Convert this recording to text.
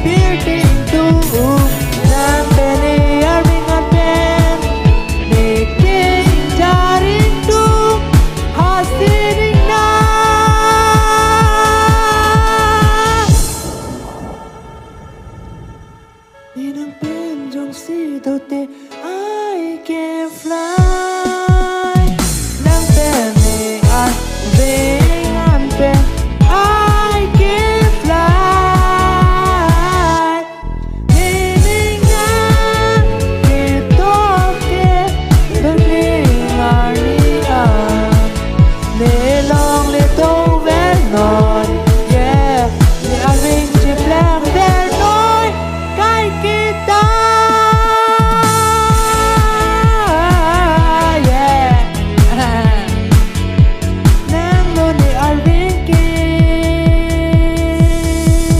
building 또 난 벤이 알빙한 벤 내게 인자린 또 하시링 나 니는 벤 정시도 때